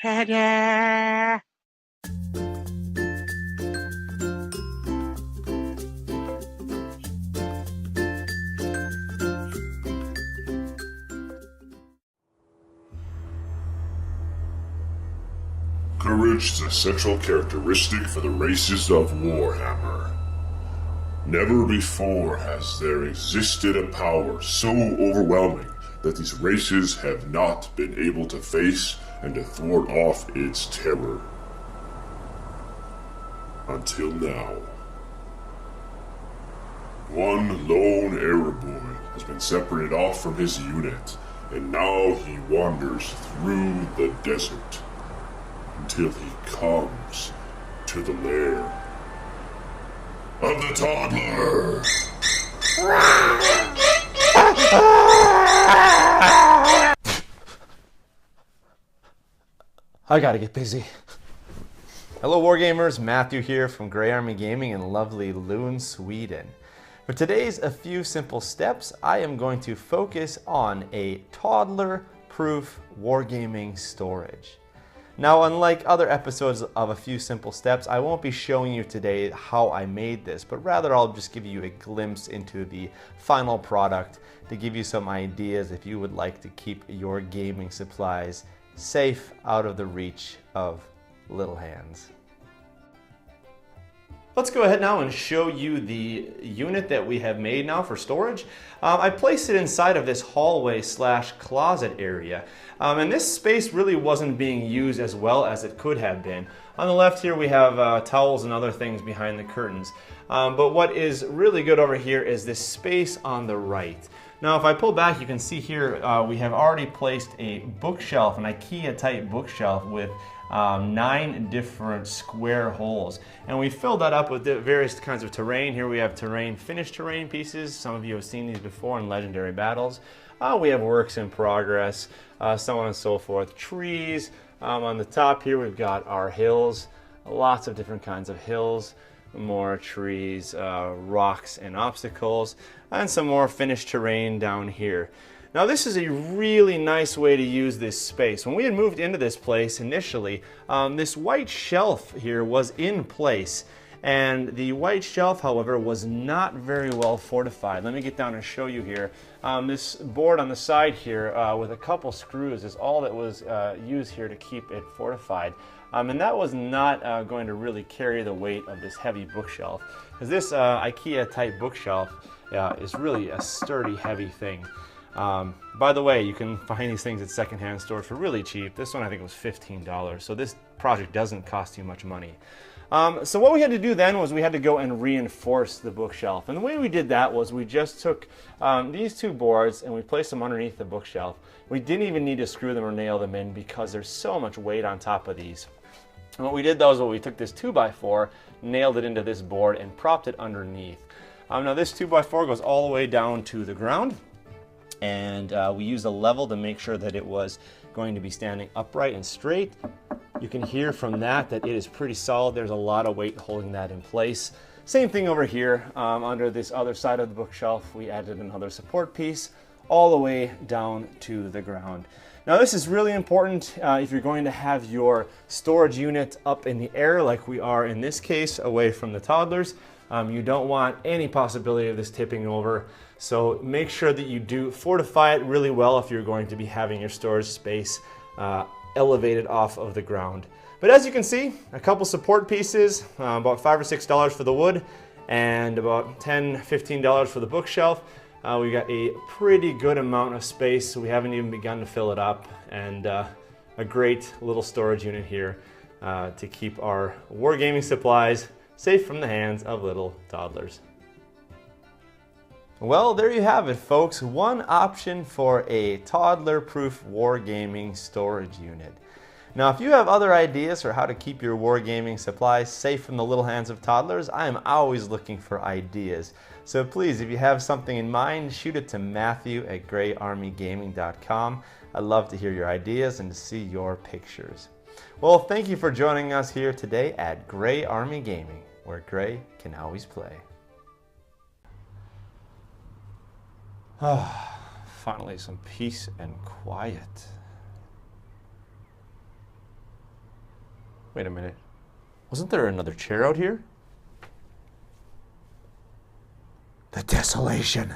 Ta-da! Courage is a central characteristic for the races of Warhammer. Never before has there existed a power so overwhelming that these races have not been able to face and to thwart off its terror. Until now. One lone Arrer Boy has been separated off from his unit, and now he wanders through the desert until he comes to the lair of the Toddler. I gotta get busy. Hello Wargamers, Matthew here from Grey Army Gaming in lovely Lund, Sweden. For today's A Few Simple Steps, I am going to focus on a toddler-proof wargaming storage. Now, unlike other episodes of A Few Simple Steps, I won't be showing you today how I made this, but rather I'll just give you a glimpse into the final product to give you some ideas if you would like to keep your gaming supplies safe out of the reach of little hands. Let's go ahead now and show you the unit that we have made now for storage. I placed it inside of this hallway slash closet area. And this space really wasn't being used as well as it could have been. On the left here we have towels and other things behind the curtains. But what is really good over here is this space on the right. Now if I pull back, you can see here we have already placed a bookshelf, an Achaidh type bookshelf with 9 different square holes, and we filled that up with various kinds of terrain. Here we have finished terrain pieces. Some of you have seen these before in Legendary Battles. We have works in progress, so on and so forth. Trees. On the top here we've got our hills, lots of different kinds of hills, more trees, rocks and obstacles, and some more finished terrain down here. Now this is a really nice way to use this space. When we had moved into this place initially, this white shelf here was in place, and the white shelf, however, was not very well fortified. Let me get down and show you here. This board on the side here with a couple screws is all that was used here to keep it fortified. And that was not going to really carry the weight of this heavy bookshelf, because this Achaidh type bookshelf is really a sturdy, heavy thing. By the way, you can find these things at secondhand stores for really cheap. This one I think was $15, so this project doesn't cost you much money. So what we had to do then was we had to go and reinforce the bookshelf. And the way we did that was we just took these 2 boards and we placed them underneath the bookshelf. We didn't even need to screw them or nail them in because there's so much weight on top of these. And what we did though is we took this 2x4, nailed it into this board, and propped it underneath. Now this 2x4 goes all the way down to the ground. And we used a level to make sure that it was going to be standing upright and straight. You can hear from that it is pretty solid. There's a lot of weight holding that in place. Same thing over here under this other side of the bookshelf. We added another support piece all the way down to the ground. Now this is really important if you're going to have your storage unit up in the air like we are in this case, away from the toddlers. You don't want any possibility of this tipping over. So make sure that you do fortify it really well if you're going to be having your storage space elevated off of the ground. But as you can see, a couple support pieces, about $5 or $6 for the wood, and about $10, $15 for the bookshelf. We got a pretty good amount of space, so we haven't even begun to fill it up, and a great little storage unit here to keep our wargaming supplies safe from the hands of little toddlers. Well, there you have it, folks. One option for a toddler-proof wargaming storage unit. Now, if you have other ideas for how to keep your wargaming supplies safe from the little hands of toddlers, I am always looking for ideas. So please, if you have something in mind, shoot it to Matthew@greyarmygaming.com. I'd love to hear your ideas and to see your pictures. Well, thank you for joining us here today at Grey Army Gaming, where Grey can always play. Finally, some peace and quiet. Wait a minute. Wasn't there another chair out here? The desolation.